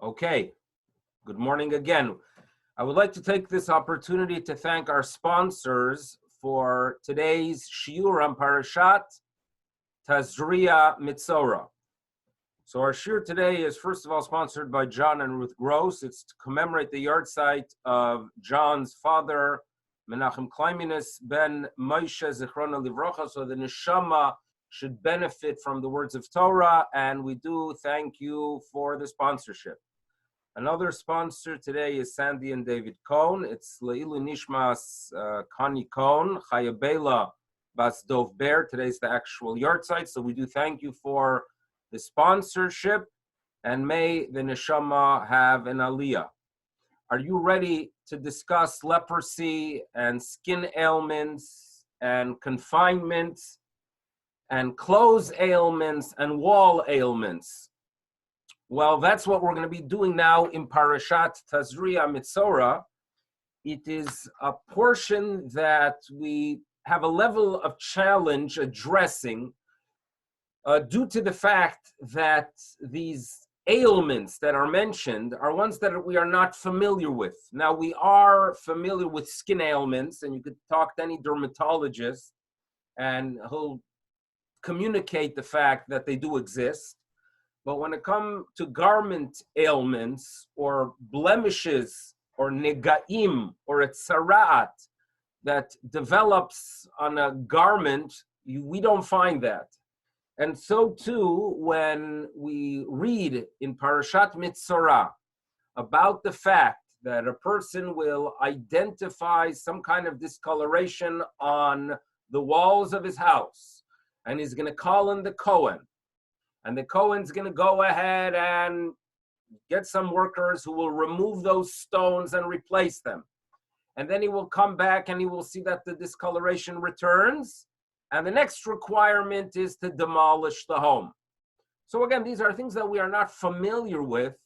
Okay, good morning again. I would like to take this opportunity to thank our sponsors for today's shiur on Pareshat Tazria-Metzora. So our shiur today is first of all sponsored by John and Ruth Gross. It's to commemorate the yahrzeit of John's father, Menachem Kleiminus ben Moshe Zichrona Livrocha, so the neshama should benefit from the words of Torah, and we do thank you for the sponsorship. Another sponsor today is Sandy and David Cohn. It's Leilu Nishmas Connie Cohn, Chaya Bela Bas Dov Ber. Today's the actual yahrzeit, so we do thank you for the sponsorship, and may the neshama have an aliyah. Are you ready to discuss leprosy and skin ailments and confinement and clothes ailments and wall ailments? Well, that's what we're going to be doing now in Pareshat Tazria-Metzora. It is a portion that we have a level of challenge addressing due to the fact that these ailments that are mentioned are ones that we are not familiar with. Now, we are familiar with skin ailments, and you could talk to any dermatologist, and he'll communicate the fact that they do exist. But when it comes to garment ailments or blemishes or negaim or a tzaraat that develops on a garment, we don't find that. And so too, when we read in Pareshat Metzora about the fact that a person will identify some kind of discoloration on the walls of his house, and he's going to call in the Kohen, and the Kohen's going to go ahead and get some workers who will remove those stones and replace them. And then he will come back and he will see that the discoloration returns. And the next requirement is to demolish the home. So again, these are things that we are not familiar with.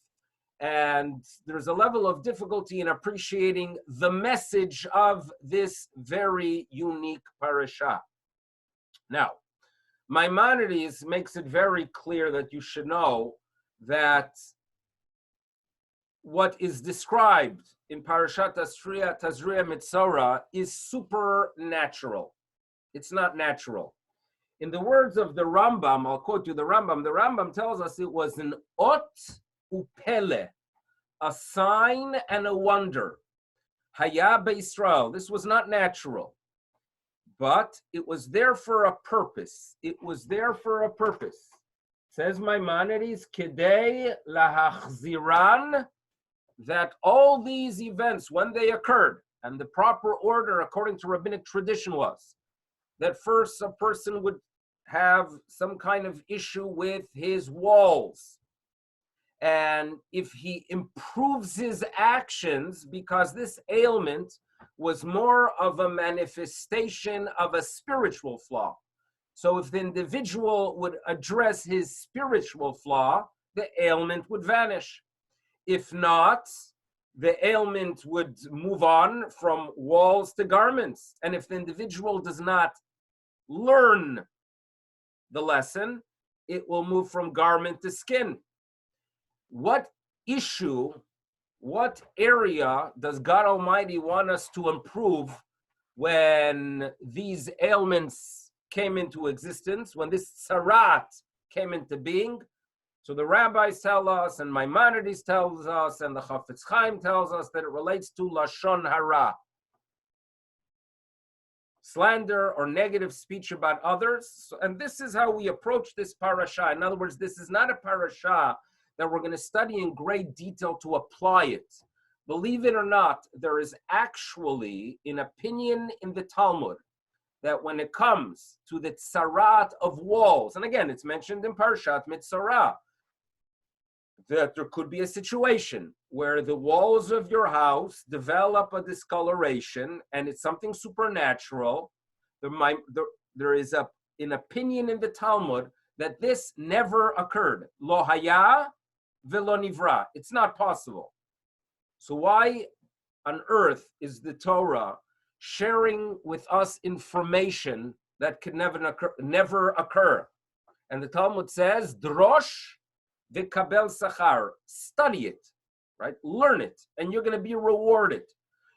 And there's a level of difficulty in appreciating the message of this very unique parasha. Now, Maimonides makes it very clear that you should know that what is described in Pareshat Tazria-Metzora is supernatural. It's not natural. In the words of the Rambam, I'll quote you the Rambam tells us it was an ot upele, a sign and a wonder. Haya be'Yisrael. This was not natural. But it was there for a purpose. It was there for a purpose. Says Maimonides, Kedei lahachziran, that all these events, when they occurred, and the proper order according to rabbinic tradition was, that first a person would have some kind of issue with his walls. And if he improves his actions, because this ailment was more of a manifestation of a spiritual flaw. So if the individual would address his spiritual flaw, the ailment would vanish. If not, the ailment would move on from walls to garments. And if the individual does not learn the lesson, it will move from garment to skin. What issue, what area does God Almighty want us to improve when these ailments came into existence, when this tzarat came into being? So the rabbis tell us, and Maimonides tells us, and the Chafetz Chaim tells us that it relates to Lashon Hara, slander or negative speech about others. And this is how we approach this parasha. In other words, this is not a parasha that we're going to study in great detail to apply it. Believe it or not, there is actually an opinion in the Talmud that when it comes to the tzarat of walls, and again, it's mentioned in Pareshat Metzora, that there could be a situation where the walls of your house develop a discoloration and it's something supernatural. There is an opinion in the Talmud that this never occurred. Lo haya velo nivra. It's not possible. So why on earth is the Torah sharing with us information that could never occur? And the Talmud says, drosh V'kabel sachar, study it, right? Learn it, and you're going to be rewarded.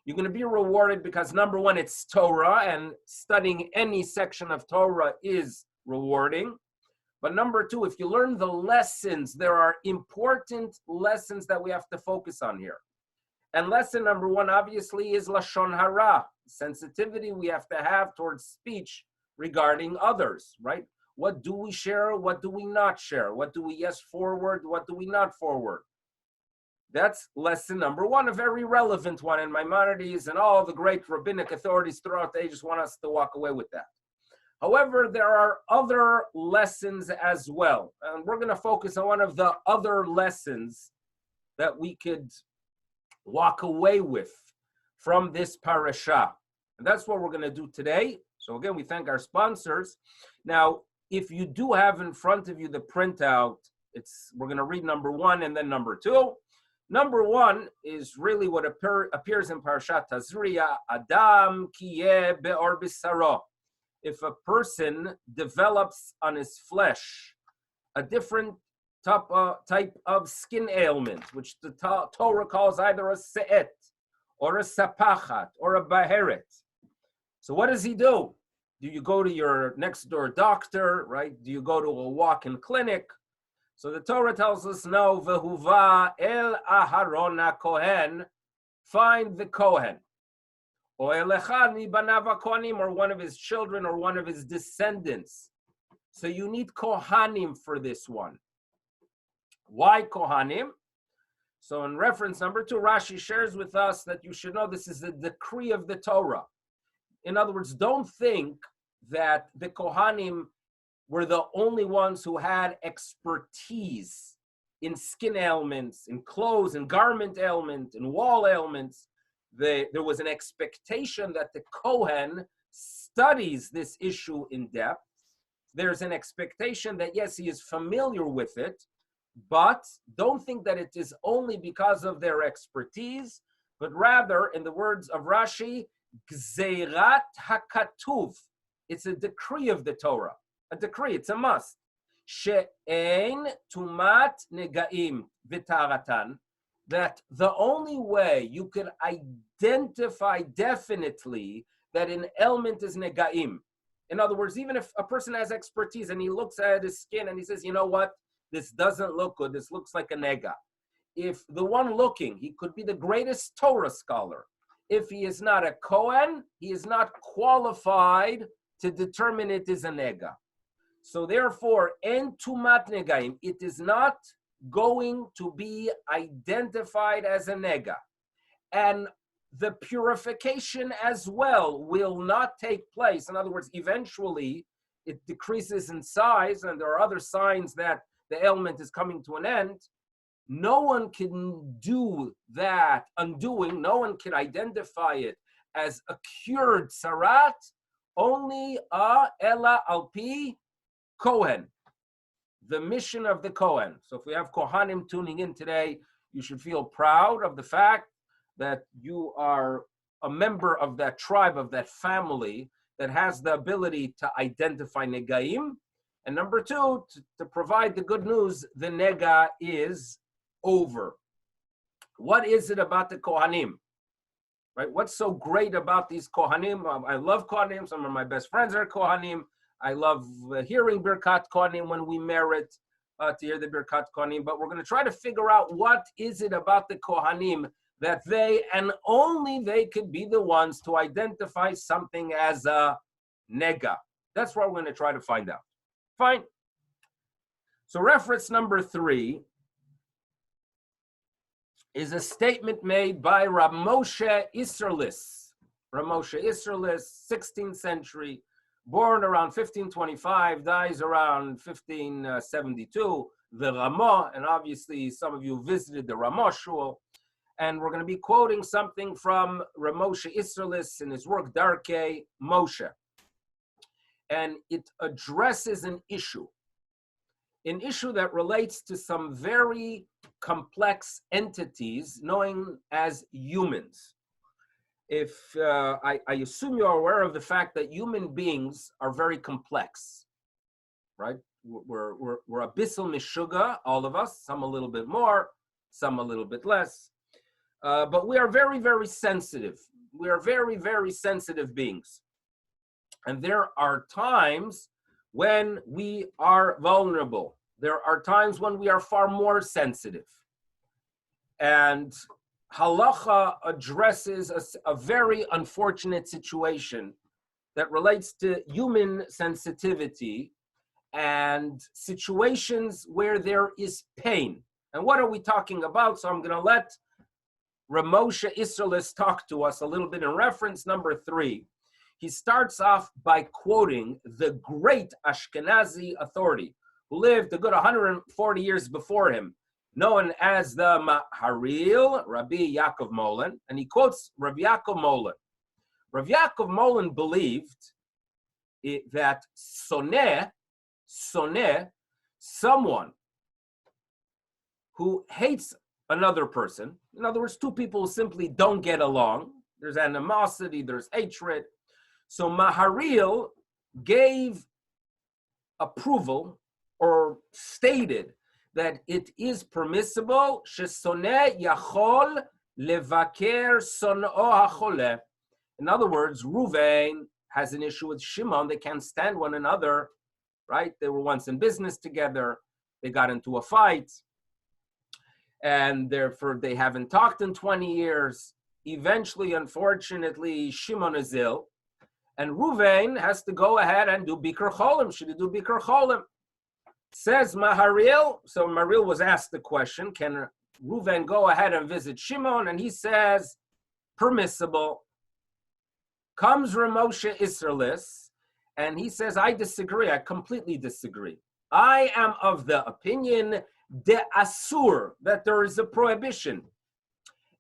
You're going to be rewarded because number one, it's Torah, and studying any section of Torah is rewarding. But number two, if you learn the lessons, there are important lessons that we have to focus on here. And lesson number one, obviously, is Lashon Hara, sensitivity we have to have towards speech regarding others, right? What do we share? What do we not share? What do we yes forward? What do we not forward? That's lesson number one, a very relevant one. And Maimonides and all the great rabbinic authorities throughout the ages want us to walk away with that. However, there are other lessons as well. And we're going to focus on one of the other lessons that we could walk away with from this parasha. And that's what we're going to do today. So again, we thank our sponsors. Now, if you do have in front of you the printout, we're going to read number one and then number two. Number one is really what appears in Pareshat Tazria, Adam kiyeh be'or bisaro. If a person develops on his flesh a different type of skin ailment, which the Torah calls either a se'et, or a sapachat, or a baheret. So what does he do? Do you go to your next door doctor, right? Do you go to a walk-in clinic? So the Torah tells us, no, vehuva el Aharon HaKohen, find the Kohen. Or elechad mibanav hakohanim, or one of his children, or one of his descendants. So you need Kohanim for this one. Why Kohanim? So in reference number two, Rashi shares with us that you should know this is the decree of the Torah. In other words, don't think that the Kohanim were the only ones who had expertise in skin ailments, in clothes, in garment ailments, in wall ailments. There was an expectation that the Kohen studies this issue in depth. There's an expectation that, yes, he is familiar with it, but don't think that it is only because of their expertise, but rather, in the words of Rashi, Gzeirat HaKatuv. It's a decree of the Torah. A decree, it's a must. She'ein tumat negaim v'taratan. That the only way you can identify definitely that an ailment is negaim. In other words, even if a person has expertise and he looks at his skin and he says, you know what, this doesn't look good, this looks like a nega. If the one looking, he could be the greatest Torah scholar. If he is not a Kohen, he is not qualified to determine it is a nega. So therefore, en tumat negaim, it is not going to be identified as a nega. And the purification as well will not take place. In other words, eventually it decreases in size and there are other signs that the ailment is coming to an end. No one can do that undoing. No one can identify it as a cured sarat. Only a ela alpi Kohen. The mission of the Kohen. So if we have Kohanim tuning in today, you should feel proud of the fact that you are a member of that tribe, of that family that has the ability to identify negaim. And number two, to provide the good news, the nega is over. What is it about the Kohanim? Right? What's so great about these Kohanim? I love Kohanim. Some of my best friends are Kohanim. I love hearing Birkat Kohanim when we merit to hear the Birkat Kohanim. But we're going to try to figure out what is it about the Kohanim that they, and only they, could be the ones to identify something as a nega. That's what we're going to try to find out. Fine. So reference number 3 is a statement made by Rav Moshe Isserlis. Rav Moshe Isserlis, 16th century, born around 1525, dies around 1572, the Ramah, and obviously some of you visited the Ramah Shul, and we're going to be quoting something from Rav Moshe Isserlis in his work Darkei Moshe. And it addresses an issue that relates to some very complex entities known as humans. If I assume you're aware of the fact that human beings are very complex, right? we're a bissel mishuga, all of us, some a little bit more, some a little bit less. But we are very, very sensitive. We are very, very sensitive beings. And there are times when we are vulnerable. There are times when we are far more sensitive. And halacha addresses a very unfortunate situation that relates to human sensitivity and situations where there is pain. And what are we talking about? So I'm going to let Ramosha Isserlis talk to us a little bit in reference number 3. He starts off by quoting the great Ashkenazi authority who lived a good 140 years before him, known as the Maharil, Rabbi Yaakov Molin, and he quotes Rabbi Yaakov Molin. Rabbi Yaakov Molin believed that soneh, someone who hates another person, in other words, two people simply don't get along, there's animosity, there's hatred. So Maharil gave approval or stated that it is permissible shesoneh yachol levaker sono hacholeh. In other words, Ruvain has an issue with Shimon. They can't stand one another, right? They were once in business together. They got into a fight, and therefore they haven't talked in 20 years. Eventually, unfortunately, Shimon is ill, and Ruvain has to go ahead and do Bikur Cholim. Should he do Bikur Cholim? Says Maharil. So Maharil was asked the question, can Ruvain go ahead and visit Shimon? And he says, permissible. Comes Ramosha Isserlis, and he says, I disagree. I completely disagree. I am of the opinion de asur, that there is a prohibition.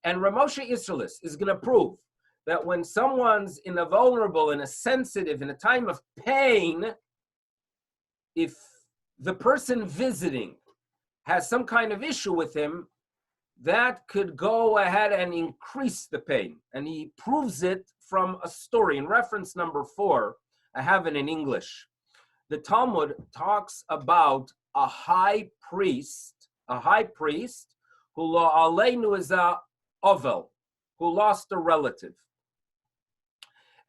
And Ramosha Isserlis is going to prove that when someone's in a vulnerable, in a sensitive, in a time of pain, if the person visiting has some kind of issue with him, that could go ahead and increase the pain. And he proves it from a story. In reference number 4, I have it in English. The Talmud talks about a high priest who lo aleinu is a ovel, who lost a relative.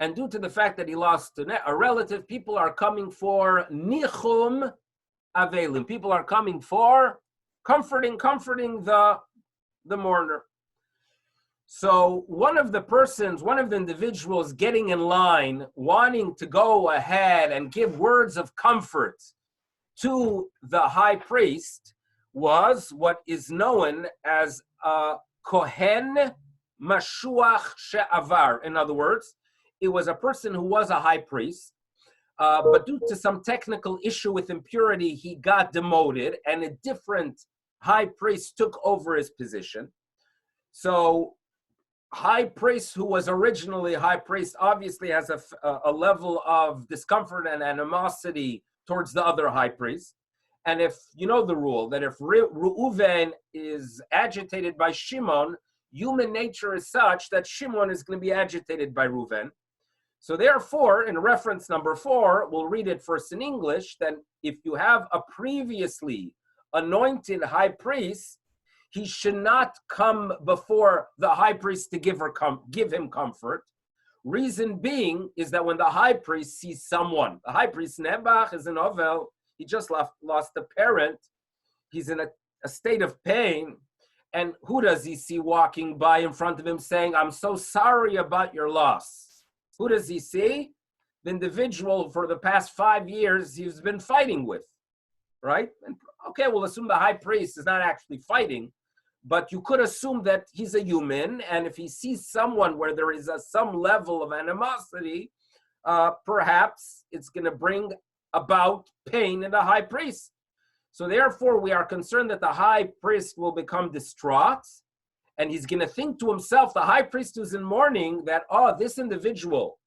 And due to the fact that he lost a relative, people are coming for nichum avelim. People are coming for comforting the mourner. So one of the individuals getting in line, wanting to go ahead and give words of comfort to the high priest, was what is known as a kohen mashuach she'avar. In other words, it was a person who was a high priest, but due to some technical issue with impurity, he got demoted, and a different high priest took over his position. So high priest who was originally high priest obviously has a level of discomfort and animosity towards the other high priest. And if you know the rule that if Reuven is agitated by Shimon, human nature is such that Shimon is going to be agitated by Reuven. So therefore, in reference number 4, we'll read it first in English, then if you have a previously anointed high priest, he should not come before the high priest to give him comfort. Reason being is that when the high priest sees someone, the high priest Nebuch is an ovel, he just lost a parent, he's in a state of pain, and who does he see walking by in front of him saying, I'm so sorry about your loss? Who does he see? The individual for the past 5 years he's been fighting with, right? And okay, we'll assume the high priest is not actually fighting, but you could assume that he's a human, and if he sees someone where there is some level of animosity, perhaps it's going to bring about pain in the high priest. So therefore, we are concerned that the high priest will become distraught, and he's going to think to himself, the high priest who's in mourning, that, this individual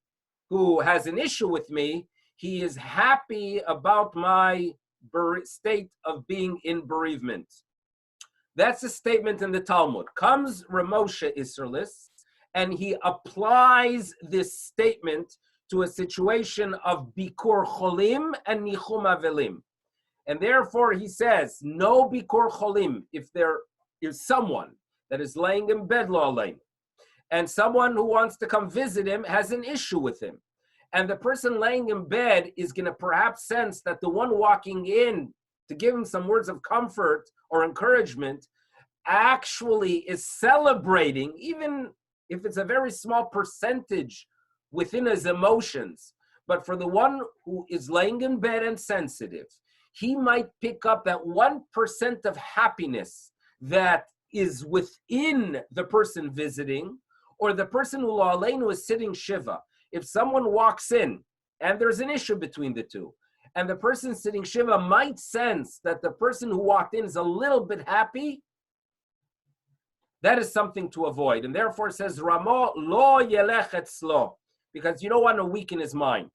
who has an issue with me, he is happy about my state of being in bereavement. That's a statement in the Talmud. Comes Ramosha Isserlis, and he applies this statement to a situation of Bikur Cholim and Nichum Avelim. And therefore, he says, no bikur cholim, if there is someone that is laying in bed lo alein, and someone who wants to come visit him has an issue with him, and the person laying in bed is going to perhaps sense that the one walking in to give him some words of comfort or encouragement actually is celebrating, even if it's a very small percentage within his emotions. But for the one who is laying in bed and sensitive, he might pick up that 1% of happiness that is within the person visiting, or the person who Aleinu is sitting Shiva. If someone walks in and there's an issue between the two, and the person sitting Shiva might sense that the person who walked in is a little bit happy, that is something to avoid. And therefore it says, Ramo lo yelech etzlo, because you don't want to weaken his mind.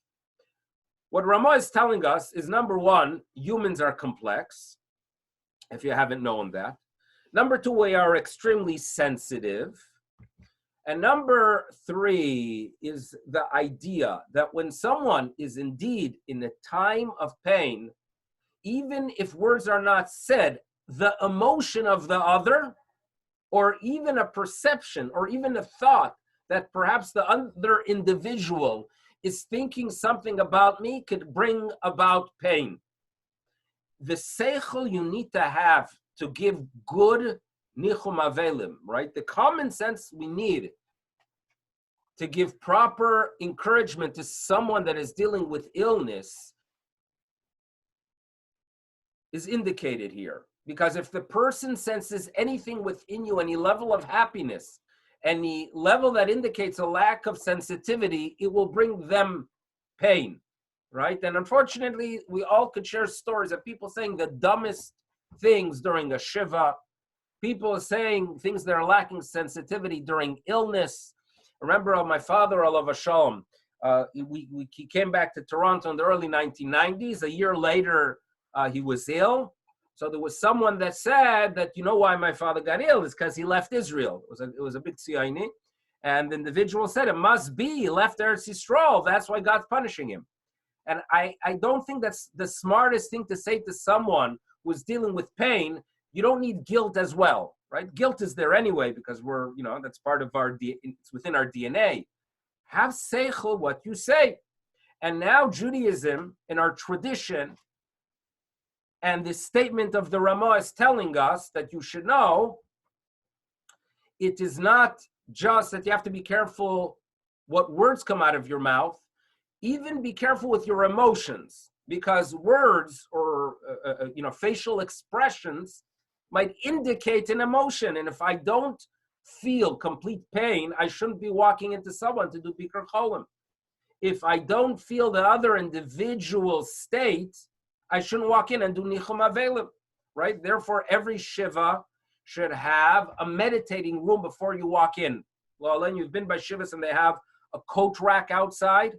What Ramo is telling us is, number one, humans are complex, if you haven't known that. Number two, we are extremely sensitive. And number three is the idea that when someone is indeed in a time of pain, even if words are not said, the emotion of the other, or even a perception, or even a thought that perhaps the other individual is thinking something about me could bring about pain. The seichel you need to have to give good nichum avelim, right? The common sense we need to give proper encouragement to someone that is dealing with illness is indicated here. Because if the person senses anything within you, any level of happiness, any level that indicates a lack of sensitivity, it will bring them pain, right? And unfortunately, we all could share stories of people saying the dumbest things during a shiva, people saying things that are lacking sensitivity during illness. I remember my father, alav shalom, he came back to Toronto in the early 1990s. A year later, he was ill. So there was someone that said that, you know why my father got ill? It's because he left Israel. It was a big Tziyoni. And the individual said, it must be, he left Eretz Yisrael. That's why God's punishing him. And I don't think that's the smartest thing to say to someone who's dealing with pain. You don't need guilt as well, right? Guilt is there anyway because we're, that's part of it's within our DNA. Have seichel what you say. And now Judaism, in our tradition, and this statement of the Ramah is telling us that you should know, it is not just that you have to be careful what words come out of your mouth, even be careful with your emotions, because words or facial expressions might indicate an emotion. And if I don't feel complete pain, I shouldn't be walking into someone to do Bikur Cholim. If I don't feel the other individual's state, I shouldn't walk in and do Nichum Avelim, right? Therefore, every Shiva should have a meditating room before you walk in. Well, then you've been by Shivas and they have a coat rack outside.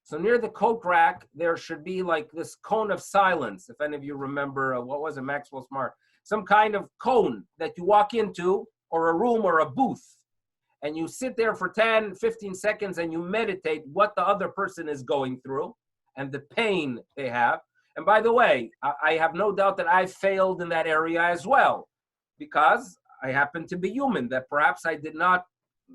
So near the coat rack, there should be like this cone of silence. If any of you remember, what was it, Maxwell Smart? Some kind of cone that you walk into, or a room or a booth. And you sit there for 10, 15 seconds and you meditate what the other person is going through and the pain they have. And by the way, I have no doubt that I failed in that area as well, because I happen to be human, that perhaps I did not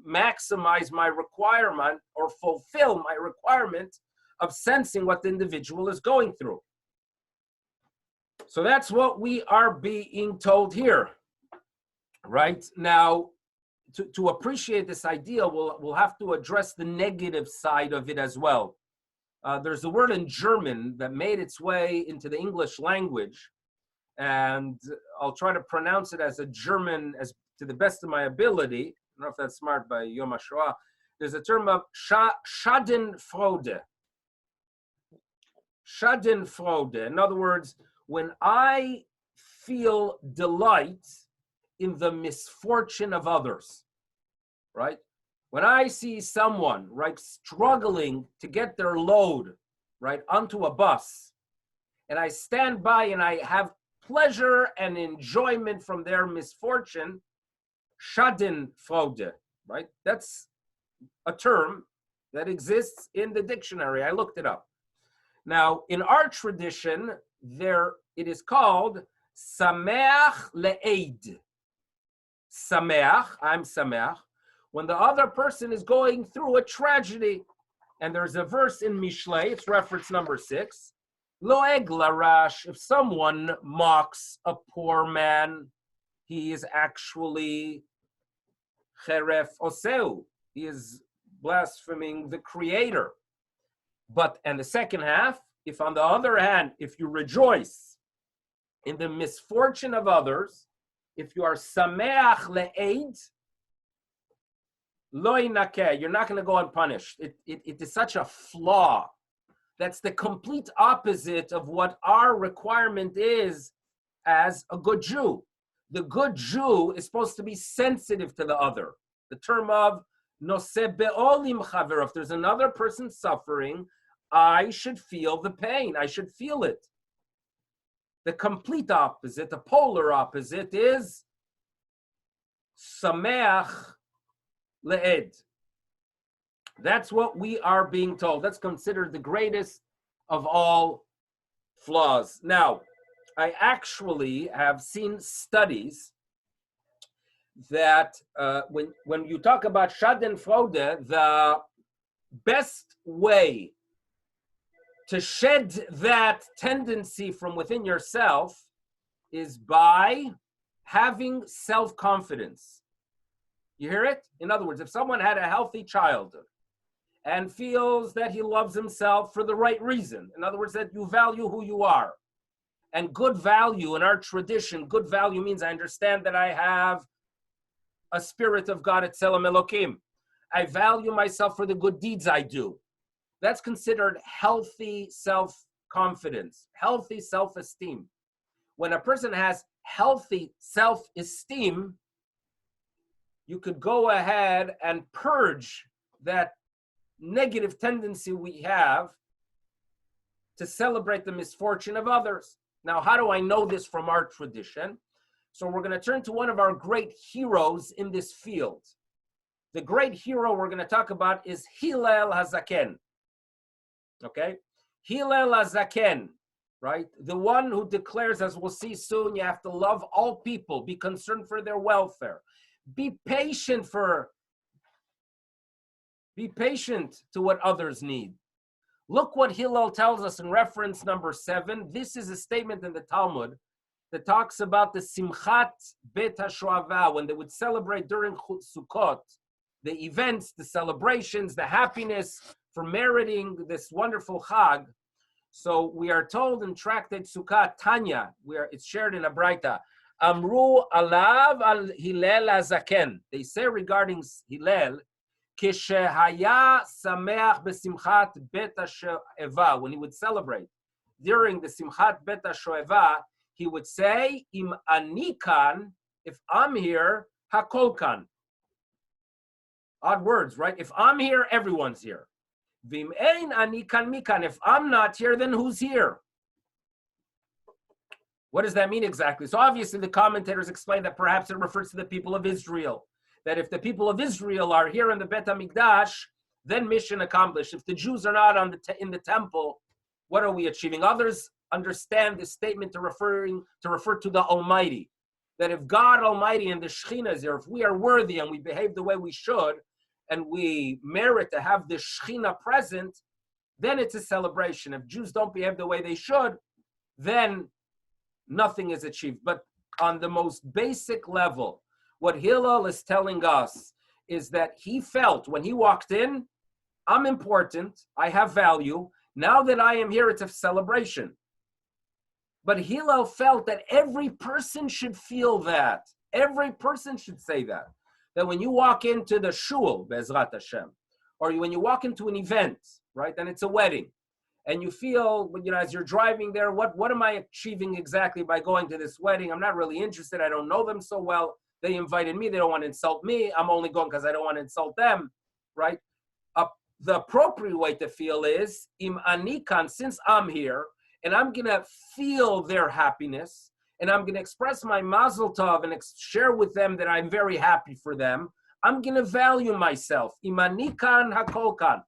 maximize my requirement or fulfill my requirement of sensing what the individual is going through. So that's what we are being told here, right? Now, to appreciate this idea, we'll have to address the negative side of it as well. There's a word in German that made its way into the English language, and I'll try to pronounce it as a German, as to the best of my ability. I don't know if that's smart by Yom HaShoah. There's a term of Schadenfreude. Schadenfreude. In other words, when I feel delight in the misfortune of others, right? When I see someone, right, struggling to get their load, right, onto a bus, and I stand by and I have pleasure and enjoyment from their misfortune, Schadenfreude, right? That's a term that exists in the dictionary. I looked it up. Now, in our tradition, there it is called sameach le'ed. Sameach, I'm sameach, when the other person is going through a tragedy. And there's a verse in Mishlei, it's reference number 6. Loeg larash, if someone mocks a poor man, he is actually cheref oseu. He is blaspheming the Creator. But, and the second half, if on the other hand, if you rejoice in the misfortune of others, if you are sameach le'ed, lo inakeh, you're not going to go unpunished. It is such a flaw. That's the complete opposite of what our requirement is as a good Jew. The good Jew is supposed to be sensitive to the other. The term of noseh be'olim chaver, if there's another person suffering, I should feel the pain. I should feel it. The complete opposite, the polar opposite is sameach le'ed. That's what we are being told. That's considered the greatest of all flaws. Now, I actually have seen studies that when you talk about Schadenfreude, the best way to shed that tendency from within yourself is by having self-confidence. You hear it? In other words, if someone had a healthy childhood and feels that he loves himself for the right reason, in other words, that you value who you are, and good value in our tradition, good value means I understand that I have a spirit of God at Tzelem Elokim. I value myself for the good deeds I do. That's considered healthy self-confidence, healthy self-esteem. When a person has healthy self-esteem, you could go ahead and purge that negative tendency we have to celebrate the misfortune of others. Now, how do I know this from our tradition? So we're going to turn to one of our great heroes in this field. The great hero we're going to talk about is Hillel HaZaken. Okay? Hillel HaZaken, right? The one who declares, as we'll see soon, you have to love all people, be concerned for their welfare. Be patient to what others need. Look what Hillel tells us in reference number 7. This is a statement in the Talmud that talks about the Simchat Bet HaShoava, when they would celebrate during Sukkot, the events, the celebrations, the happiness for meriting this wonderful Chag. So we are told in Tractate Sukkot, Tanya, it's shared in a Braita, Amru alav al Hillel HaZaken. They say regarding Hillel, Kishehaya sameach besimchat bet HaShoeva, when he would celebrate during the Simchat Bet HaShoeva, he would say, Im ani kan, if I'm here, hakol kan. Odd words, right? If I'm here, everyone's here. Vim ein ani kan mikan. If I'm not here, then who's here? What does that mean exactly? So obviously the commentators explain that perhaps it refers to the people of Israel. That if the people of Israel are here in the Bet HaMikdash, then mission accomplished. If the Jews are not in the temple, what are we achieving? Others understand this statement to refer to the Almighty. That if God Almighty and the Shekhinah is here, if we are worthy and we behave the way we should, and we merit to have the Shekhinah present, then it's a celebration. If Jews don't behave the way they should, then nothing is achieved. But on the most basic level, what Hillel is telling us is that he felt when he walked in, I'm important, I have value. Now that I am here, it's a celebration. But Hillel felt that every person should feel that. Every person should say that. That when you walk into the shul, Be'ezrat Hashem, or when you walk into an event, right, and it's a wedding, and you feel, as you're driving there, what am I achieving exactly by going to this wedding? I'm not really interested. I don't know them so well. They invited me. They don't want to insult me. I'm only going because I don't want to insult them, right? The appropriate way to feel is, Im anikan, since I'm here, and I'm going to feel their happiness, and I'm going to express my mazel tov and share with them that I'm very happy for them, I'm going to value myself. Im anikan hakol kan.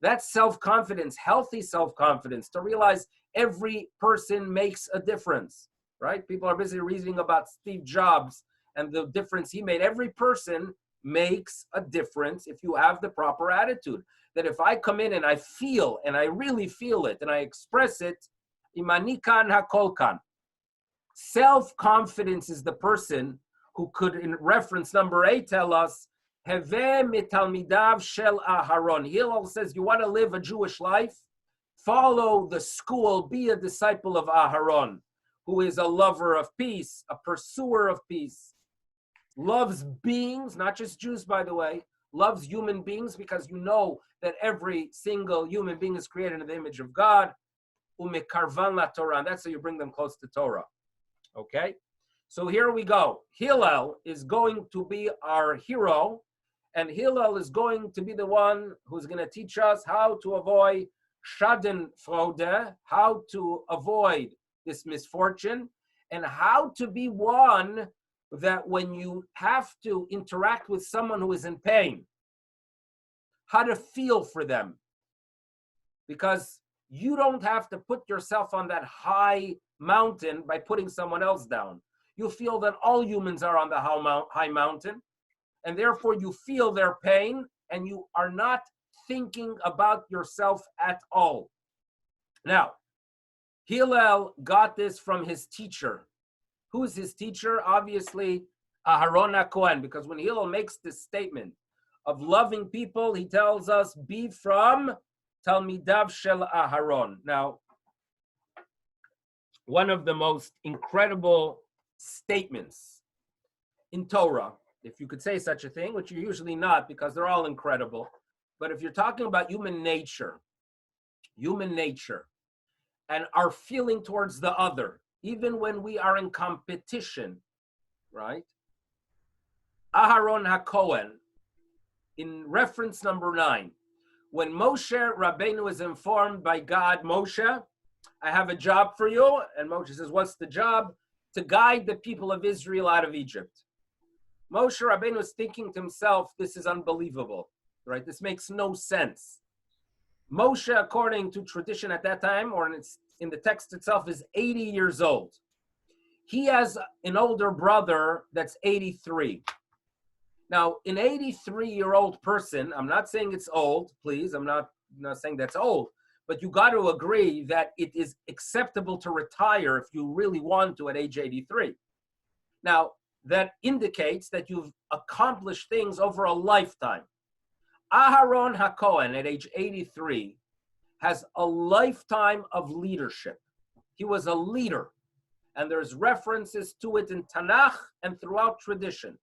That's self-confidence, healthy self-confidence, to realize Every person makes a difference, right? People are busy reading about Steve Jobs and the difference he made. Every person makes a difference if you have the proper attitude. That if I come in and I feel, and I really feel it, and I express it, imanikan hakolkan. Self-confidence is the person who could, in reference number 8, tell us, Heveh mitalmidav shel Aharon. Hillel says, you want to live a Jewish life? Follow the school, be a disciple of Aharon, who is a lover of peace, a pursuer of peace, loves beings, not just Jews, by the way, loves human beings because you know that every single human being is created in the image of God. Umekarvan la Torah, and that's how you bring them close to Torah. Okay? So here we go. Hillel is going to be our hero, and Hillel is going to be the one who's going to teach us how to avoid Schadenfreude, how to avoid this misfortune, and how to be one that when you have to interact with someone who is in pain, how to feel for them. Because you don't have to put yourself on that high mountain by putting someone else down. You feel that all humans are on the high mountain, and therefore you feel their pain, and you are not thinking about yourself at all. Now, Hillel got this from his teacher. Who's his teacher? Obviously, Aharon HaKohen, because when Hillel makes this statement of loving people, he tells us, be from Talmidav Shel Aharon. Now, one of the most incredible statements in Torah, if you could say such a thing, which you're usually not because they're all incredible, but if you're talking about human nature, and our feeling towards the other, even when we are in competition, right? Aharon HaKohen, in reference number 9, when Moshe Rabbeinu is informed by God, Moshe, I have a job for you. And Moshe says, what's the job? To guide the people of Israel out of Egypt. Moshe Rabbeinu is thinking to himself, this is unbelievable, right? This makes no sense. Moshe, according to tradition at that time, or in the text itself, is 80 years old. He has an older brother that's 83. Now, an 83-year-old person, I'm not saying it's old, please, I'm not saying that's old, but you got to agree that it is acceptable to retire if you really want to at age 83. Now, that indicates that you've accomplished things over a lifetime. Aharon HaKohen at age 83 has a lifetime of leadership. He was a leader, and there's references to it in Tanakh and throughout tradition,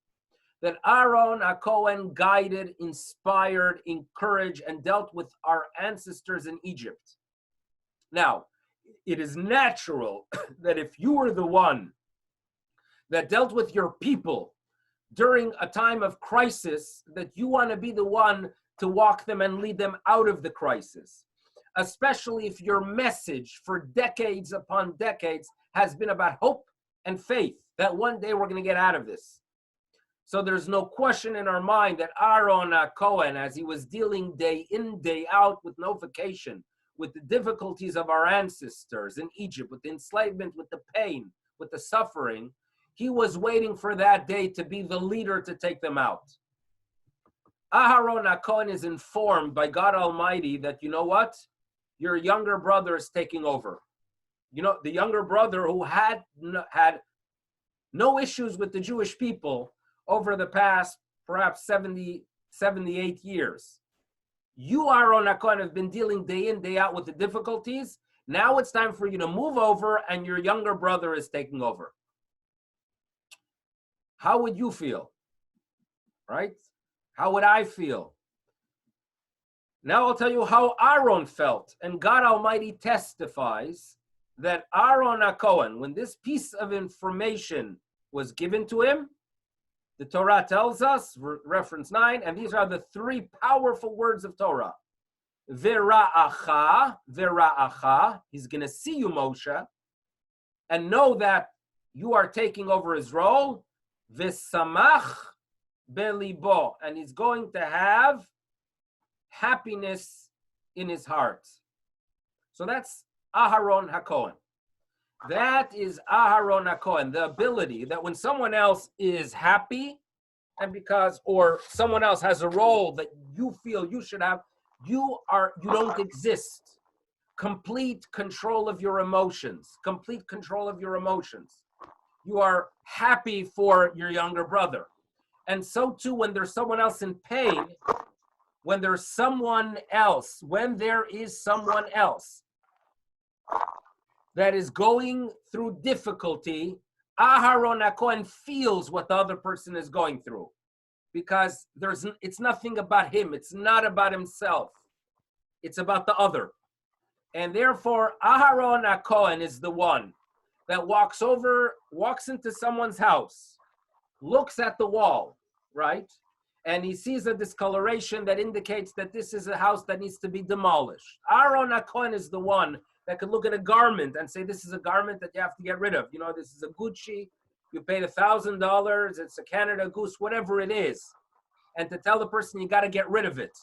that Aaron HaKohen guided, inspired, encouraged, and dealt with our ancestors in Egypt. Now, it is natural that if you were the one that dealt with your people during a time of crisis, that you want to be the one to walk them and lead them out of the crisis, especially if your message for decades upon decades has been about hope and faith, that one day we're going to get out of this. So there's no question in our mind that Aaron HaKohen, as he was dealing day in, day out with no vacation, with the difficulties of our ancestors in Egypt, with the enslavement, with the pain, with the suffering, he was waiting for that day to be the leader to take them out. Aharon HaKohen is informed by God Almighty that, you know what? Your younger brother is taking over. You know, the younger brother who had no issues with the Jewish people over the past, perhaps 78 years. You, Aharon HaKohen, have been dealing day in, day out with the difficulties. Now it's time for you to move over, and your younger brother is taking over. How would you feel? Right? How would I feel? Now I'll tell you how Aaron felt. And God Almighty testifies that Aharon HaKohen, when this piece of information was given to him, the Torah tells us, reference 9, and these are the 3 powerful words of Torah. Vera'acha, vera'acha, he's going to see you, Moshe, and know that you are taking over his role. V'samach belibo, and he's going to have happiness in his heart. So that's Aharon HaKohen. That is Aharon HaKohen, the ability that when someone else is happy, and because, or someone else has a role that you feel you should have, you don't exist. Complete control of your emotions. Complete control of your emotions. You are happy for your younger brother. And so too, when there's someone else in pain, when there is someone else that is going through difficulty, Aharon HaKohen feels what the other person is going through, because it's nothing about him. It's not about himself. It's about the other. And therefore, Aharon HaKohen is the one that walks into someone's house, looks at the wall, right? And he sees a discoloration that indicates that this is a house that needs to be demolished. Aharon HaKohen is the one that could look at a garment and say, this is a garment that you have to get rid of. You know, this is a Gucci, you paid $1,000, it's a Canada Goose, whatever it is. And to tell the person, you got to get rid of it.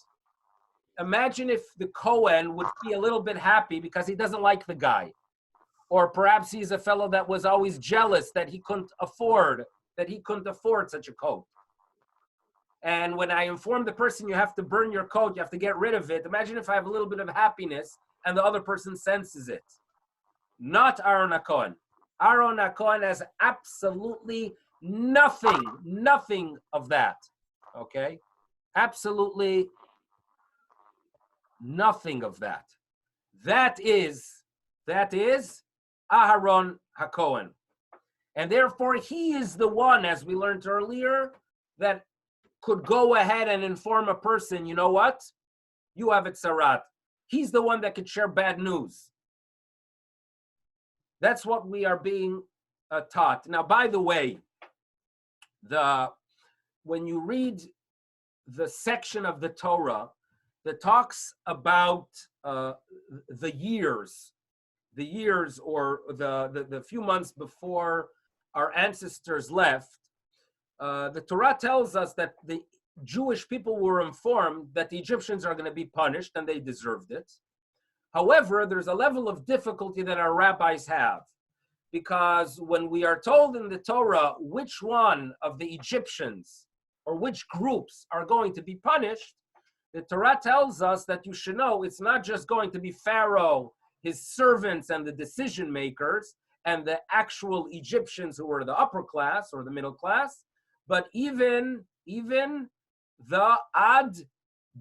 Imagine if the Cohen would be a little bit happy because he doesn't like the guy. Or perhaps he's a fellow that was always jealous that he couldn't afford such a coat. And when I inform the person you have to burn your coat, you have to get rid of it, imagine if I have a little bit of happiness and the other person senses it. Not Aharon HaKohen. Aharon HaKohen has absolutely nothing of that. Okay? Absolutely nothing of that. That is Aharon HaKohen. And therefore, he is the one, as we learned earlier, that could go ahead and inform a person, you know what? You have it, Sarat. He's the one that could share bad news. That's what we are being taught. Now, by the way, when you read the section of the Torah that talks about the years or the few months before our ancestors left, the Torah tells us that the Jewish people were informed that the Egyptians are going to be punished, and they deserved it. However, there's a level of difficulty that our rabbis have, because when we are told in the Torah which one of the Egyptians or which groups are going to be punished, the Torah tells us that you should know it's not just going to be Pharaoh, his servants, and the decision makers, and the actual Egyptians who were the upper class or the middle class, but even the Ad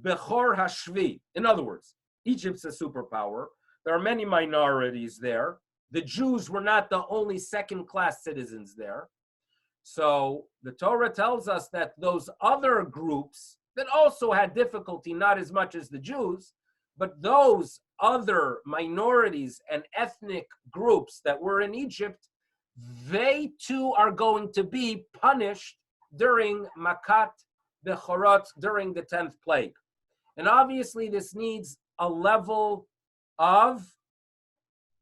Bechor Hashvi. In other words, Egypt's a superpower. There are many minorities there. The Jews were not the only second-class citizens there. So the Torah tells us that those other groups that also had difficulty, not as much as the Jews, but those other minorities and ethnic groups that were in Egypt, they too are going to be punished during Makat Bechorot, during the 10th plague. And obviously this needs a level of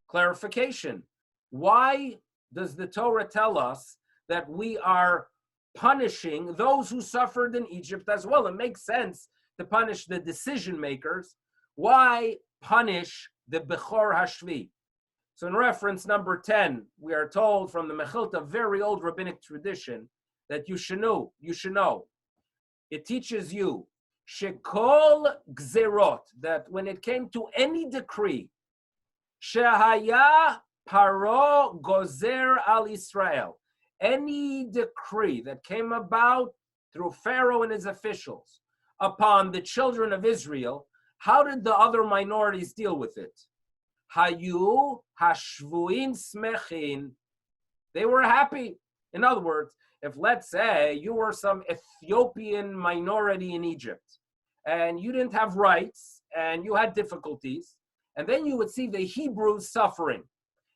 clarification. Why does the Torah tell us that we are punishing those who suffered in Egypt as well? It makes sense to punish the decision makers. Why punish the Bechor Hashvi? So in reference number 10, we are told from the Mechilta, very old rabbinic tradition, that you should know. It teaches you, Shekol Gzerot, that when it came to any decree, Shehaya Paro Gozer al Israel, any decree that came about through Pharaoh and his officials upon the children of Israel, how did the other minorities deal with it? Hayu hashvuin smechin. They were happy. In other words, if let's say you were some Ethiopian minority in Egypt and you didn't have rights and you had difficulties, and then you would see the Hebrews suffering,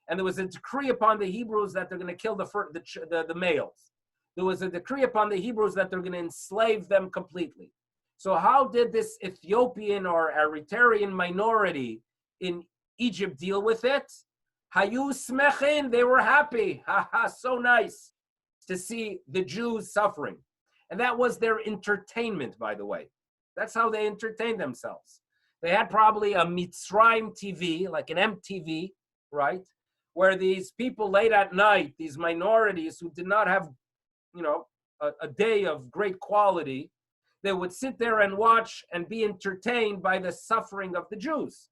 and there was a decree upon the Hebrews that they're going to kill the males. There was a decree upon the Hebrews that they're going to enslave them completely. So how did this Ethiopian or Eritrean minority in Egypt deal with it? Hayu smechin, they were happy. Ha ha, so nice to see the Jews suffering. And that was their entertainment, by the way. That's how they entertained themselves. They had probably a Mitzrayim TV, like an MTV, right? Where these people late at night, these minorities who did not have, a day of great quality, they would sit there and watch and be entertained by the suffering of the Jews.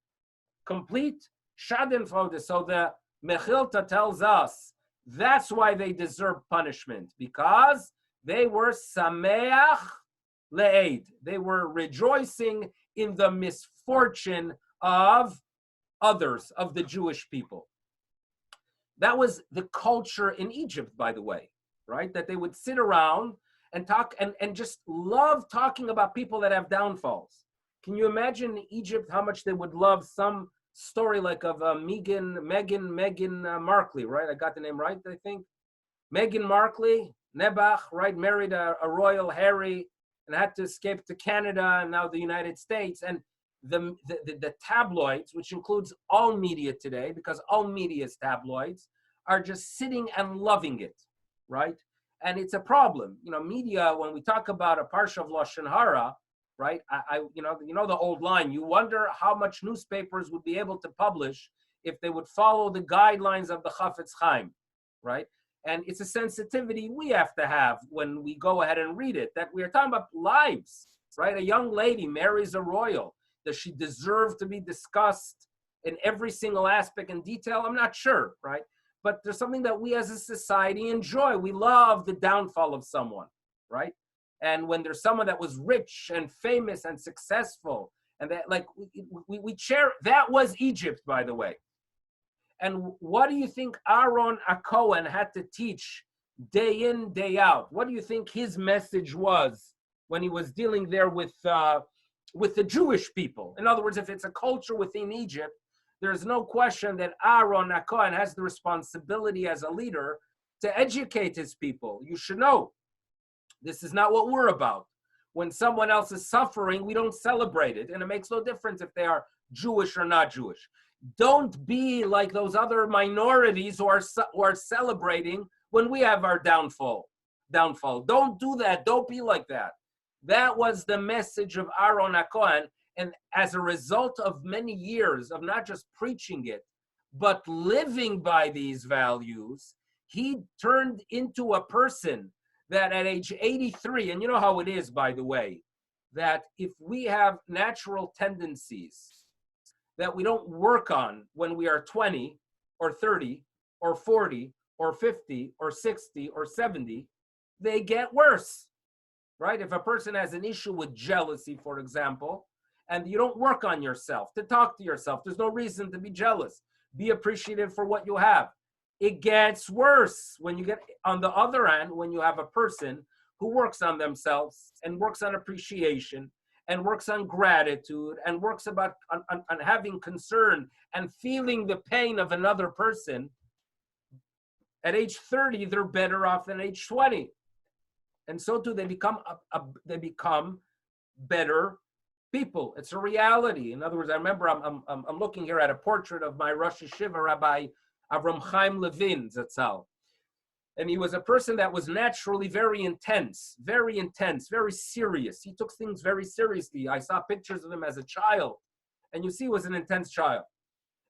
Complete schadenfreude. So the Mechilta tells us that's why they deserve punishment, because they were sameach le'ed. They were rejoicing in the misfortune of others, of the Jewish people. That was the culture in Egypt, by the way, right? That they would sit around and talk and just love talking about people that have downfalls. Can you imagine in Egypt how much they would love some story like of Meghan Markle, right? I got the name right, I think. Meghan Markle, Nebuch, right? Married a royal Harry and had to escape to Canada and now the United States. And the tabloids, which includes all media today, because all media is tabloids, are just sitting and loving it, right? And it's a problem. Media, when we talk about a parsha of Lashon Hara, right? The old line, you wonder how much newspapers would be able to publish if they would follow the guidelines of the Chafetz Chaim, right? And it's a sensitivity we have to have when we go ahead and read it, that we are talking about lives, right? A young lady marries a royal. Does she deserve to be discussed in every single aspect and detail? I'm not sure, right? But there's something that we as a society enjoy. We love the downfall of someone, right? And when there's someone that was rich and famous and successful, and that, like, we share, that was Egypt, by the way. And what do you think Aaron HaKohen had to teach day in, day out? What do you think his message was when he was dealing there with the Jewish people? In other words, if it's a culture within Egypt, there's no question that Aaron HaKohen has the responsibility as a leader to educate his people. You should know, this is not what we're about. When someone else is suffering, we don't celebrate it. And it makes no difference if they are Jewish or not Jewish. Don't be like those other minorities who are celebrating when we have our downfall. Don't do that. Don't be like that. That was the message of Aaron HaKohen. And as a result of many years of not just preaching it, but living by these values, he turned into a person that at age 83, and you know how it is, by the way, that if we have natural tendencies that we don't work on when we are 20 or 30 or 40 or 50 or 60 or 70, they get worse, right? If a person has an issue with jealousy, for example, and you don't work on yourself, to talk to yourself, there's no reason to be jealous. Be appreciative for what you have. It gets worse when you get, on the other hand, when you have a person who works on themselves and works on appreciation and works on gratitude and works about on having concern and feeling the pain of another person. At age 30, they're better off than age 20. And so too, they become better people. It's a reality. In other words, I remember I'm looking here at a portrait of my Rosh Yeshiva, Rabbi Avram Chaim Levin Zatzal. And he was a person that was naturally very intense, very serious. He took things very seriously. I saw pictures of him as a child, and you see he was an intense child.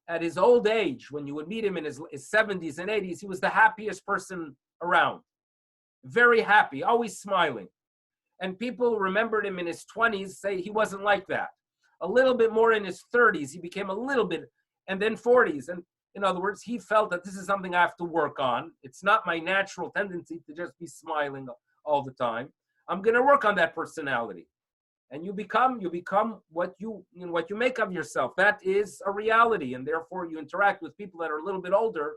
At his old age, when you would meet him in his 70s and 80s, he was the happiest person around. Very happy, always smiling. And people remembered him in his 20s, say he wasn't like that. A little bit more in his 30s, he became a little bit, and then 40s. And in other words, he felt that this is something I have to work on. It's not my natural tendency to just be smiling all the time. I'm going to work on that personality. And you become what you make of yourself. That is a reality. And therefore, you interact with people that are a little bit older.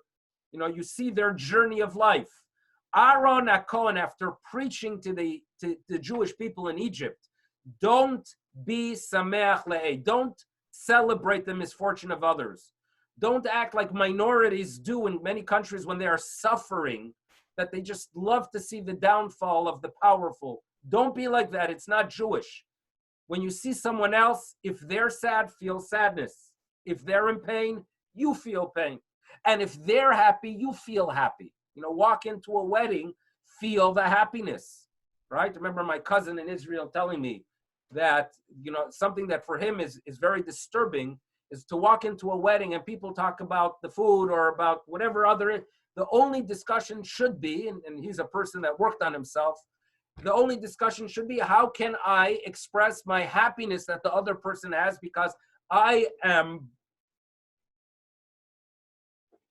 You see their journey of life. Aaron HaKohen, after preaching to the Jewish people in Egypt, don't be sameach le'ed. Don't celebrate the misfortune of others. Don't act like minorities do in many countries when they are suffering, that they just love to see the downfall of the powerful. Don't be like that. It's not Jewish. When you see someone else, if they're sad, feel sadness. If they're in pain, you feel pain. And if they're happy, you feel happy. Walk into a wedding, feel the happiness, right? Remember my cousin in Israel telling me that, something that for him is very disturbing is to walk into a wedding and people talk about the food or about whatever other, the only discussion should be, and he's a person that worked on himself, the only discussion should be, how can I express my happiness that the other person has because I am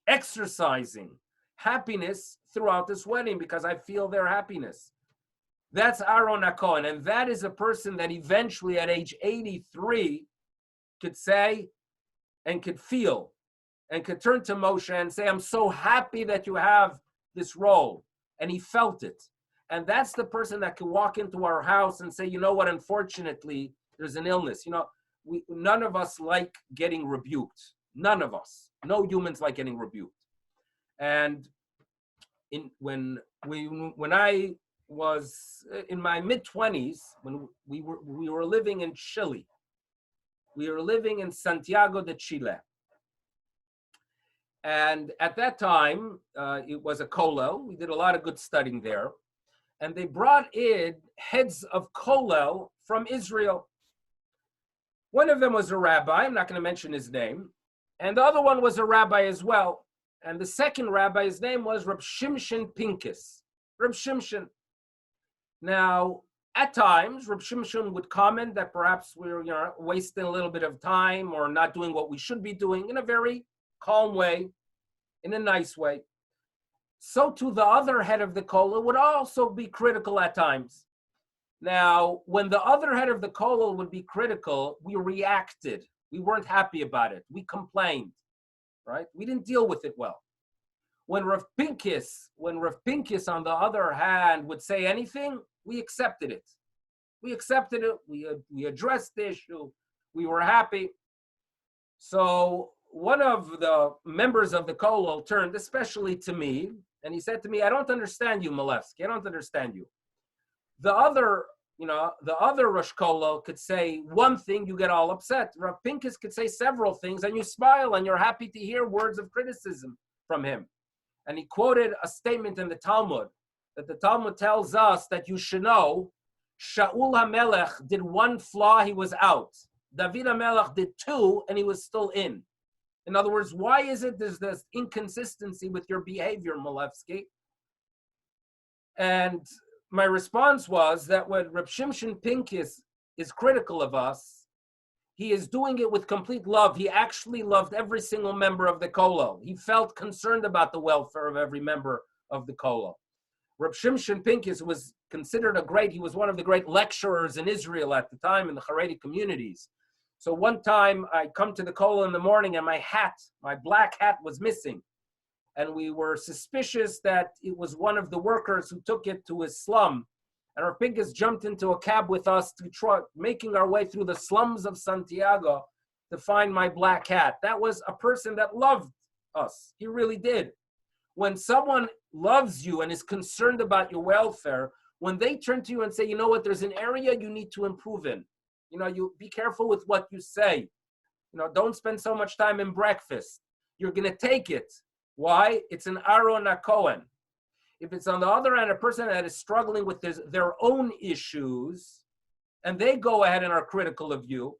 exercising happiness throughout this wedding because I feel their happiness. That's Aaron HaKohen, and that is a person that eventually at age 83 could say and could feel and could turn to Moshe and say, I'm so happy that you have this role. And he felt it. And that's the person that can walk into our house and say, you know what, unfortunately, there's an illness. You know, none of us like getting rebuked. None of us. No humans like getting rebuked. And when I was in my mid-20s, when we were living in Chile. We were living in Santiago de Chile. And at that time, it was a kollel. We did a lot of good studying there. And they brought in heads of kollel from Israel. One of them was a rabbi. I'm not going to mention his name. And the other one was a rabbi as well. And the second rabbi, his name was Reb Shimshon Pincus. Reb Shimshon. Now, at times, Reb Shimshon would comment that perhaps we're wasting a little bit of time or not doing what we should be doing in a very calm way, in a nice way. So too, the other head of the kollel would also be critical at times. Now, when the other head of the kollel would be critical, we reacted. We weren't happy about it. We complained, right? We didn't deal with it well. When Rav Pincus, on the other hand, would say anything, we accepted it. We accepted it. We addressed the issue. We were happy. So one of the members of the kollel turned especially to me, and he said to me, I don't understand you, Malevsky. I don't understand you. The other Rosh Kollel could say one thing, you get all upset. Rav Pincus could say several things, and you smile, and you're happy to hear words of criticism from him. And he quoted a statement in the Talmud, that the Talmud tells us that you should know, Shaul HaMelech did one flaw, he was out. David HaMelech did two, and he was still in. In other words, why is it there's this inconsistency with your behavior, Malevsky? And my response was that when Reb Shimshon Pincus is critical of us, he is doing it with complete love. He actually loved every single member of the kollel. He felt concerned about the welfare of every member of the kollel. Reb Shimshon Pincus was considered he was one of the great lecturers in Israel at the time in the Haredi communities. So one time I come to the kollel in the morning and my black hat was missing. And we were suspicious that it was one of the workers who took it to his slum. And Rav Pincus jumped into a cab with us to try making our way through the slums of Santiago to find my black hat. That was a person that loved us. He really did. When someone loves you and is concerned about your welfare, when they turn to you and say, you know what, there's an area you need to improve in. You be careful with what you say. Don't spend so much time in breakfast. You're going to take it. Why? It's an Aaron HaKohen. If it's on the other hand, a person that is struggling with their own issues, and they go ahead and are critical of you,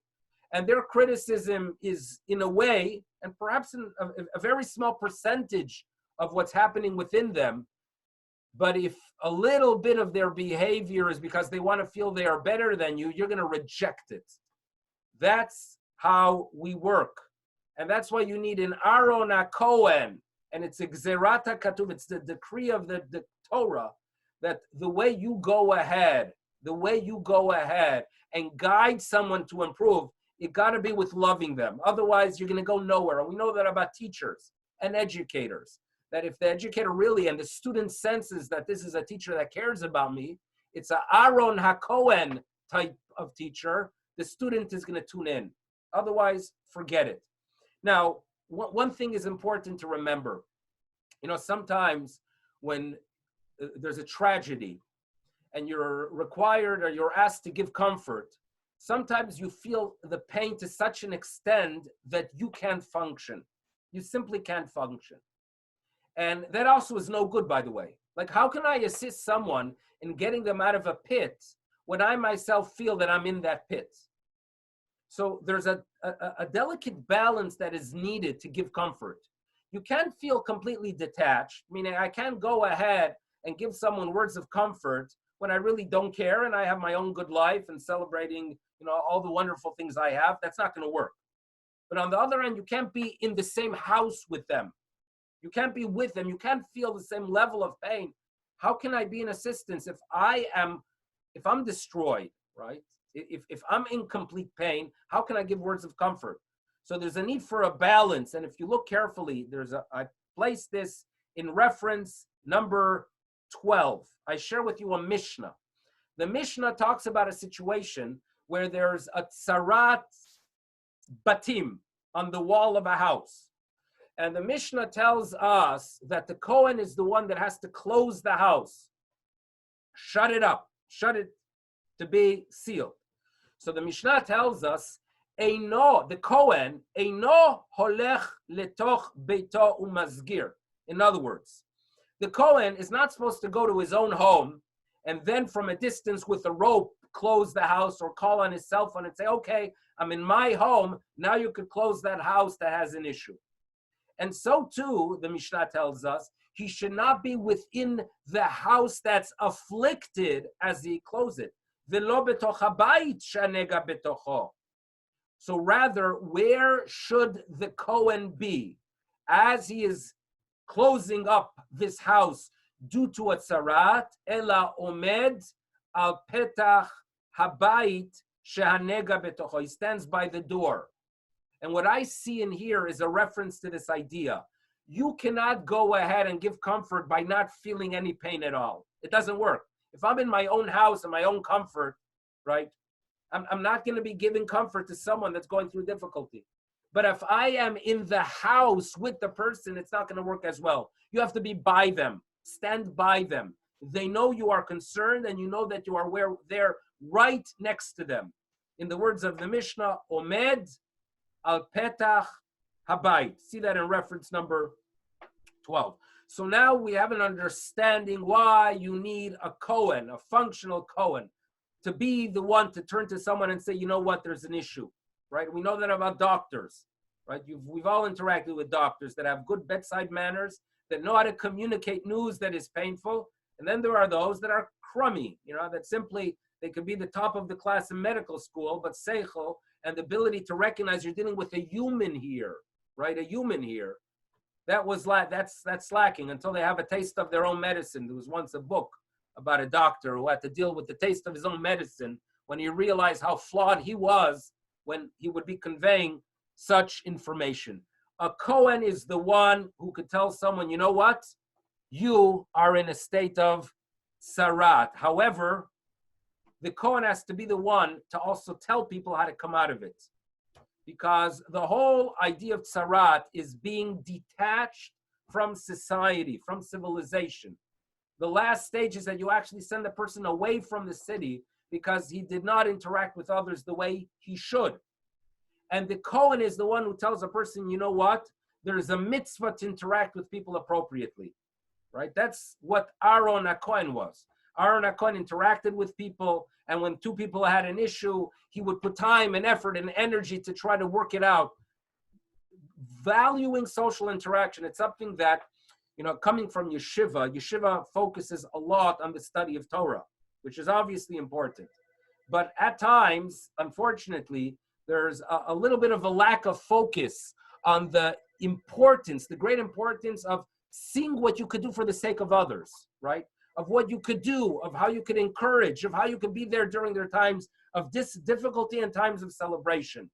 and their criticism is in a way, and perhaps in a very small percentage of what's happening within them, but if a little bit of their behavior is because they want to feel they are better than you, you're going to reject it. That's how we work. And that's why you need an Aaron HaKohen. And it's a Gzerat HaKatuv, it's the decree of the Torah, that the way you go ahead and guide someone to improve, it got to be with loving them. Otherwise, you're going to go nowhere. And we know that about teachers and educators, that if the educator really and the student senses that this is a teacher that cares about me, it's an Aaron HaKohen type of teacher, the student is going to tune in. Otherwise, forget it. Now, one thing is important to remember. Sometimes when there's a tragedy and you're required or you're asked to give comfort, sometimes you feel the pain to such an extent that you can't function. You simply can't function. And that also is no good, by the way. Like, how can I assist someone in getting them out of a pit when I myself feel that I'm in that pit? So there's a delicate balance that is needed to give comfort. You can't feel completely detached, meaning I can't go ahead and give someone words of comfort when I really don't care and I have my own good life and celebrating, all the wonderful things I have. That's not going to work. But on the other end, you can't be in the same house with them. You can't be with them. You can't feel the same level of pain. How can I be in assistance if I'm destroyed, right? If I'm in complete pain, how can I give words of comfort? So there's a need for a balance. And if you look carefully, I placed this in reference number 12. I share with you a Mishnah. The Mishnah talks about a situation where there's a tsarat batim on the wall of a house. And the Mishnah tells us that the Kohen is the one that has to close the house, shut it up, shut it to be sealed. So the Mishnah tells us, the Kohen, eino holech letoch beito umazgir. In other words, the Kohen is not supposed to go to his own home and then from a distance with a rope close the house or call on his cell phone and say, okay, I'm in my home, now you could close that house that has an issue. And so too, the Mishnah tells us, he should not be within the house that's afflicted as he closes it. V'lo betoch habayit shanega betocho. So rather, where should the Kohen be as he is closing up this house due to a tzarat? Ela omed al petach habayit shehanega betocho. He stands by the door. And what I see in here is a reference to this idea. You cannot go ahead and give comfort by not feeling any pain at all. It doesn't work. If I'm in my own house and my own comfort, right, I'm not going to be giving comfort to someone that's going through difficulty. But if I am in the house with the person, it's not going to work as well. You have to be by them, stand by them. They know you are concerned and you know that you are there right next to them. In the words of the Mishnah, Omed al petach habayit. See that in reference number 12. So now we have an understanding why you need a Kohen, a functional Kohen, to be the one to turn to someone and say, you know what, there's an issue, right? We know that about doctors, right? We've all interacted with doctors that have good bedside manners, that know how to communicate news that is painful. And then there are those that are crummy, that simply, they could be the top of the class in medical school, but seichel and the ability to recognize you're dealing with a human here, right? A human here. That's lacking until they have a taste of their own medicine. There was once a book about a doctor who had to deal with the taste of his own medicine when he realized how flawed he was when he would be conveying such information. A Kohen is the one who could tell someone, you know what? You are in a state of sarat. However, the Kohen has to be the one to also tell people how to come out of it. Because the whole idea of tsarat is being detached from society, from civilization. The last stage is that you actually send the person away from the city because he did not interact with others the way he should. And the Kohen is the one who tells a person, you know what? There is a mitzvah to interact with people appropriately, right? That's what Aaron HaKohen was. Aaron HaKohen interacted with people, and when two people had an issue, he would put time and effort and energy to try to work it out. Valuing social interaction, it's something that, coming from yeshiva focuses a lot on the study of Torah, which is obviously important. But at times, unfortunately, there's a little bit of a lack of focus on the great importance of seeing what you could do for the sake of others, right? Of what you could do, of how you could encourage, of how you could be there during their times of difficulty and times of celebration.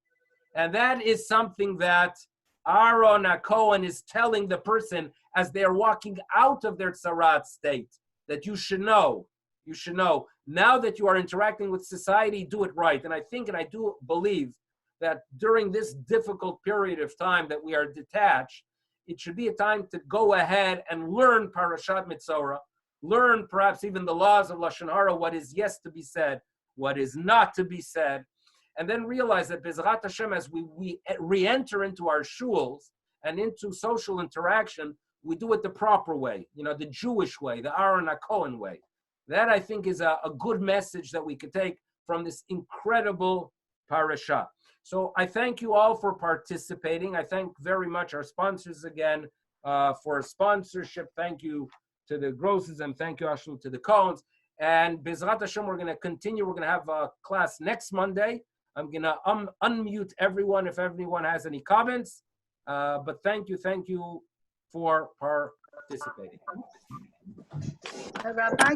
And that is something that Aaron HaKohen is telling the person as they're walking out of their tsarat state, that you should know, now that you are interacting with society, do it right. And I do believe that during this difficult period of time that we are detached, it should be a time to go ahead and learn Pareshat Metzora, learn perhaps even the laws of Lashon Hara, what is yes to be said, what is not to be said, and then realize that Bezrat Hashem, as we re-enter into our shuls and into social interaction, we do it the proper way, the Jewish way, the Aaron HaKohen way. That, I think, is a good message that we could take from this incredible Pareshat. So I thank you all for participating. I thank very much our sponsors again for sponsorship. Thank you to the Grosses and thank you, Ashlu, to the Cohens. And Bezrat Hashem, we're going to continue. We're going to have a class next Monday. I'm going to unmute everyone if everyone has any comments. But thank you for participating. Rabbi.